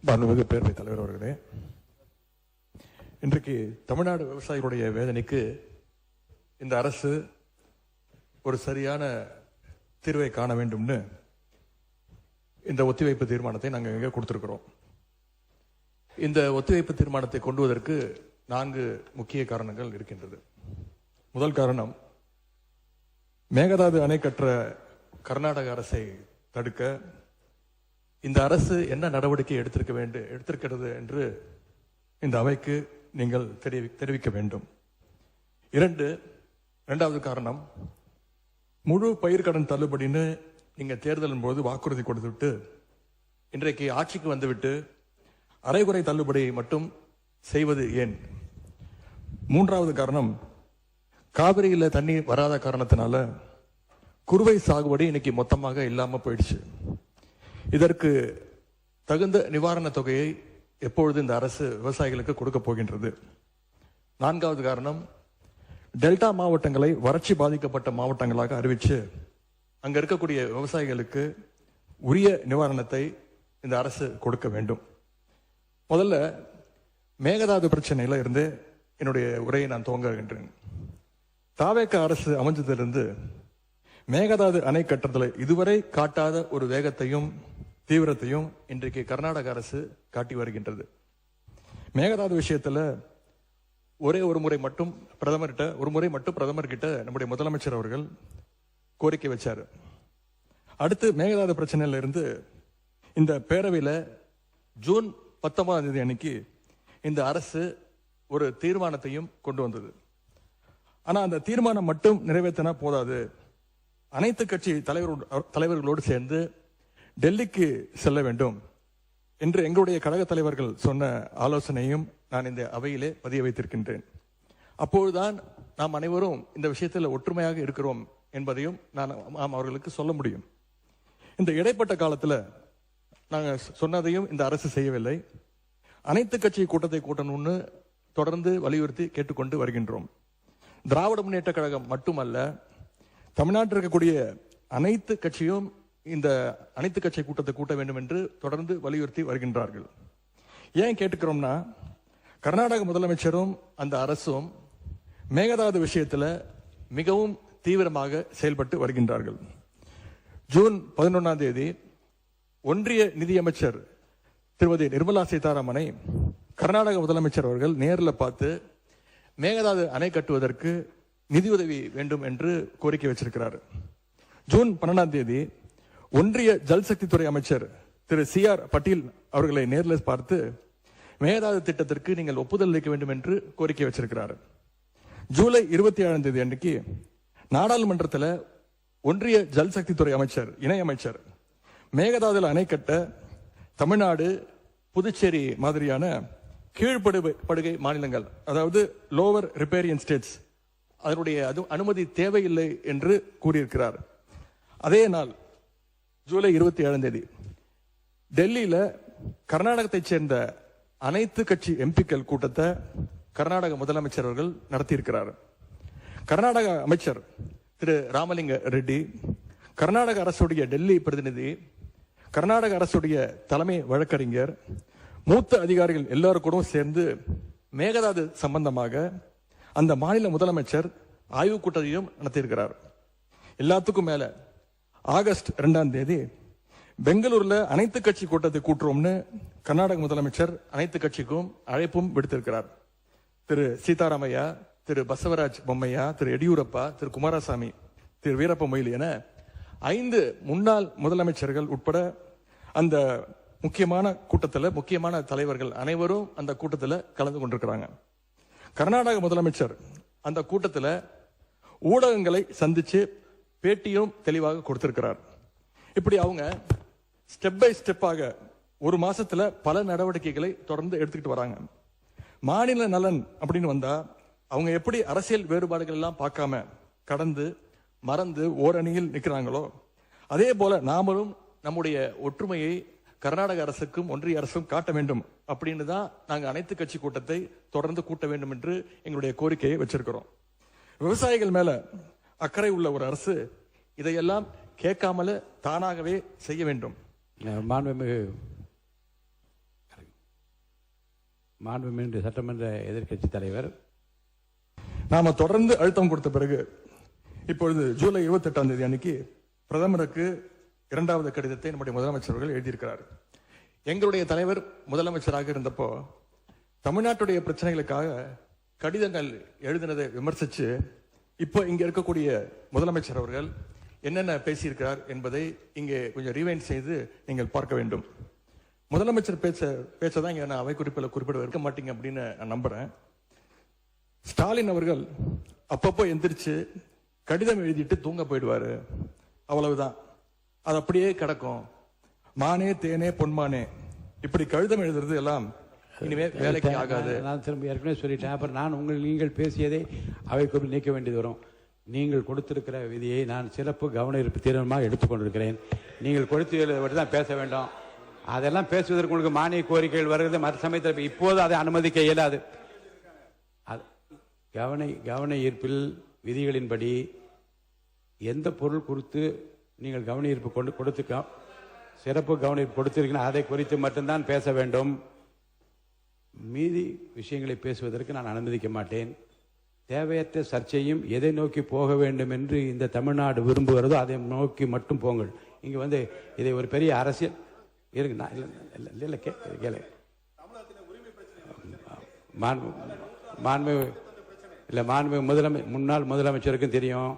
மாண்புமிகு பேரவைத் தலைவர் அவர்களே, இன்றைக்கு தமிழ்நாடு விவசாயிகளுடைய வேதனைக்கு இந்த அரசு ஒரு சரியான தீர்வை காண வேண்டும்னு இந்த ஒத்திவைப்பு தீர்மானத்தை நாங்கள் இங்கே கொடுத்திருக்கிறோம். இந்த ஒத்திவைப்பு தீர்மானத்தை கொண்டுவதற்கு 4 முக்கிய காரணங்கள் இருக்கின்றது. முதல் காரணம், மேகதாது அணை கற்ற கர்நாடக அரசை தடுக்க இந்த அரசு என்ன நடவடிக்கை எடுத்திருக்கிறது என்று இந்த அவைக்கு நீங்கள் தெரிவிக்க வேண்டும். இரண்டாவது காரணம், முழு பயிர்க்கடன் தள்ளுபடின்னு நீங்க தேர்தலின் போது வாக்குறுதி கொடுத்துவிட்டு இன்றைக்கு ஆட்சிக்கு வந்துவிட்டு அரைகுறை தள்ளுபடி மட்டும் செய்வது ஏன்? மூன்றாவது காரணம், காவிரியில் தண்ணீர் வராத காரணத்தினால குறுவை சாகுபடி இன்னைக்கு மொத்தமாக இல்லாம போயிடுச்சு. இதற்கு தகுந்த நிவாரண தொகையை எப்பொழுது இந்த அரசு விவசாயிகளுக்கு கொடுக்க போகின்றது? நான்காவது காரணம், டெல்டா மாவட்டங்களை வறட்சி பாதிக்கப்பட்ட மாவட்டங்களாக அறிவிச்சு அங்க இருக்கக்கூடிய விவசாயிகளுக்கு உரிய நிவாரணத்தை இந்த அரசு கொடுக்க வேண்டும். முதல்ல மேகதாது பிரச்சனையில இருந்து என்னுடைய உரையை நான் துவங்குகின்றேன். தாவேக அரசு அமைஞ்சதிலிருந்து மேகதாது அணை கட்டுறதுல இதுவரை காட்டாத ஒரு வேகத்தையும் தீவிரத்தையும் இன்றைக்கு கர்நாடக அரசு காட்டி வருகின்றது. மேகதாது விஷயத்துல ஒரு முறை மட்டும் பிரதமர் கிட்ட நம்முடைய முதலமைச்சர் அவர்கள் கோரிக்கை வச்சாரு. அடுத்து மேகதாது பிரச்சனையில இருந்து இந்த பேரவையில ஜூன் 19ஆம் தேதி அன்னைக்கு இந்த அரசு ஒரு தீர்மானத்தையும் கொண்டு வந்தது. ஆனா அந்த தீர்மானம் மட்டும் நிறைவேற்றினா போதாது, அனைத்து கட்சி தலைவர்களோடு சேர்ந்து டெல்லிக்கு செல்ல வேண்டும் என்று எங்களுடைய கழக தலைவர்கள் சொன்ன ஆலோசனையும் நான் இந்த அவையிலே பதிய வைத்திருக்கின்றேன். அப்பொழுதுதான் நாம் அனைவரும் இந்த விஷயத்தில் ஒற்றுமையாக இருக்கிறோம் என்பதையும் நாம் அவர்களுக்கு சொல்ல முடியும். இந்த இடைப்பட்ட காலத்தில் நாங்கள் சொன்னதையும் இந்த அரசு செய்யவில்லை. அனைத்து கட்சி கூட்டத்தை கூட்டணும்னு தொடர்ந்து வலியுறுத்தி கேட்டுக்கொண்டு வருகின்றோம். திராவிட முன்னேற்ற கழகம் மட்டுமல்ல, தமிழ்நாட்டில் இருக்கக்கூடிய அனைத்து கட்சியும் இந்த அனைத்து கட்சி கூட்டத்தை கூட்ட வேண்டும் என்று தொடர்ந்து வலியுறுத்தி வருகின்றார்கள். ஏன் கேட்டுக்கிறோம்னா, கர்நாடக முதலமைச்சரும் அந்த அரசும் மேகதாது விஷயத்துல மிகவும் தீவிரமாக செயல்பட்டு வருகின்றார்கள். ஜூன் 11ஆம் தேதி ஒன்றிய நிதியமைச்சர் திருமதி நிர்மலா சீதாராமனை கர்நாடக முதலமைச்சர் அவர்கள் நேரில் பார்த்து மேகதாது அணை கட்டுவதற்கு நிதியுதவி வேண்டும் என்று கோரிக்கை வச்சிருக்கிறார். ஜூன் 12ஆம் தேதி ஒன்றிய ஜல்சக்தி துறை அமைச்சர் திரு CR பட்டீல் அவர்களை நேரில் பார்த்து மேகதாது திட்டத்திற்கு நீங்கள் ஒப்புதல் அளிக்க வேண்டும் என்று கோரிக்கை வச்சிருக்கிறார். ஜூலை 27ஆம் தேதி அன்றைக்கு நாடாளுமன்றத்தில் ஒன்றிய ஜல்சக்தி துறை அமைச்சர் இணையமைச்சர் மேகதாதுல அணை கட்ட தமிழ்நாடு, புதுச்சேரி மாதிரியான கீழ்ப்படுகை மாநிலங்கள், அதாவது லோவர் ரிப்பேரியன் ஸ்டேட்ஸ், அதனுடைய அனுமதி தேவையில்லை என்று கூறியிருக்கிறார். அதே நாள் ஜூலை 27ஆம் தேதி டெல்லியில கர்நாடகத்தைச் சேர்ந்த அனைத்து கட்சி எம்பிக்கள் கூட்டத்தை கர்நாடக முதலமைச்சர் அவர்கள் நடத்தியிருக்கிறார். கர்நாடக அமைச்சர் திரு ராமலிங்க ரெட்டி, கர்நாடக அரசுடைய டெல்லி பிரதிநிதி, கர்நாடக அரசுடைய தலைமை வழக்கறிஞர், மூத்த அதிகாரிகள் எல்லாரும் கூட சேர்ந்து மேகதாது சம்பந்தமாக அந்த மாநில முதலமைச்சர் ஆய்வு கூட்டத்தையும் நடத்தியிருக்கிறார். எல்லாத்துக்கும் மேல ஆகஸ்ட் 2ஆம் தேதி பெங்களூர்ல அனைத்து கட்சி கூட்டத்தை கூட்டுறோம்னு கர்நாடக முதலமைச்சர் அனைத்து கட்சிக்கும் அழைப்பும் விடுத்திருக்கிறார். திரு சீதாராமையா, திரு பசவராஜ் பொம்மையா, திரு எடியூரப்பா, திரு குமாரசாமி, திரு வீரப்ப மொய்லி என 5 முன்னாள் முதலமைச்சர்கள் உட்பட அந்த முக்கியமான கூட்டத்தில் முக்கியமான தலைவர்கள் அனைவரும் அந்த கூட்டத்தில் கலந்து கொண்டிருக்கிறாங்க. கர்நாடக முதலமைச்சர் அந்த கூட்டத்தில் ஊடகங்களை சந்திச்சு பேட்டியும் தெளிவாக கொடுத்திருக்கிறார். இப்படி அவங்க ஸ்டெப் பை ஸ்டெப்பாக ஒரு மாசத்துல பல நடவடிக்கைகளை தொடர்ந்து எடுத்துக்கிட்டு வராங்க. மாநில நலன் அப்படின்னு வந்தா அவங்க எப்படி அரசியல் வேறுபாடுகள் எல்லாம் பார்க்காம கடந்து மறந்து ஓரணியில் நிற்கிறாங்களோ, அதே போல நாமளும் நம்முடைய ஒற்றுமையை கர்நாடக அரசுக்கும் ஒன்றிய அரசும் காட்ட வேண்டும் அப்படின்னு தான் நாங்க அனைத்து கட்சி கூட்டத்தை தொடர்ந்து கூட்ட வேண்டும் என்று எங்களுடைய கோரிக்கையை வச்சிருக்கிறோம். விவசாயிகள் மேல அக்கறை உள்ள ஒரு அரசு இதையெல்லாம் கேட்காமல தானாகவே செய்ய வேண்டும். மாண்புமிகு மாண்புமிகு சட்டமன்ற எதிர்க்கட்சி தலைவர், நாம தொடர்ந்து அழுத்தம் கொடுத்த பிறகு இப்பொழுது ஜூலை 28ஆம் தேதி அன்னைக்கு பிரதமருக்கு 2வது கடிதத்தை நம்முடைய முதலமைச்சர் அவர்கள் எழுதியிருக்கிறார். எங்களுடைய தலைவர் முதலமைச்சராக இருந்தப்போ தமிழ்நாட்டுடைய பிரச்சனைகளுக்காக கடிதங்கள் எழுதினதை விமர்சிச்சு இப்போ இங்க இருக்கக்கூடிய முதலமைச்சர் அவர்கள் என்னென்ன பேசியிருக்கிறார் என்பதை இங்கே கொஞ்சம் ரீவைண்ட் செய்து நீங்கள் பார்க்க வேண்டும். முதலமைச்சர் பேச்சதான் இங்க நான் அவை குறிப்பில் குறிப்பிட இருக்க மாட்டீங்க அப்படின்னு நான் நம்புறேன். ஸ்டாலின் அவர்கள் அப்பப்போ எந்திரிச்சு கடிதம் எழுதிட்டு தூங்க போயிடுவாரு, அவ்வளவுதான். அது அப்படியே கிடக்கும். மானே தேனே பொன்மானே இப்படி கடிதம் எழுதுறது எல்லாம் இனிமே வேலைக்கு ஆகாது. நான் திரும்ப ஏற்கனவே சொல்லிட்டேன். அப்புறம் நீங்கள் பேசியதை அவை குறிப்பில் நீக்க வேண்டியது வரும். நீங்கள் கொடுத்திருக்கிற விதியை நான் சிறப்பு கவன ஈர்ப்பு தீர்மானமாக எடுத்துக்கொண்டிருக்கிறேன். நீங்கள் கொடுத்து தான் பேச வேண்டும். அதெல்லாம் பேசுவதற்கு உங்களுக்கு மானிய கோரிக்கைகள் வருகிறது. மற்ற சமயத்தில் இப்போது அதை அனுமதிக்க இயலாது. கவன ஈர்ப்பில் விதிகளின்படி எந்த பொருள் குறித்து நீங்கள் கவன ஈர்ப்பு கொடுத்துக்க சிறப்பு கவன ஈர்ப்பு கொடுத்திருக்கீங்க அதை குறித்து மட்டும்தான் பேச வேண்டும். மீதி விஷயங்களை பேசுவதற்கு நான் அனுமதிக்க மாட்டேன். தேவையற்ற சர்ச்சையும் எதை நோக்கி போக வேண்டும் என்று இந்த தமிழ்நாடு விரும்புகிறதோ அதை நோக்கி மட்டும் போங்கள். இங்கே இதை ஒரு பெரிய அரசியல் இருங்க. முன்னாள் முதலமைச்சருக்கும் தெரியும்.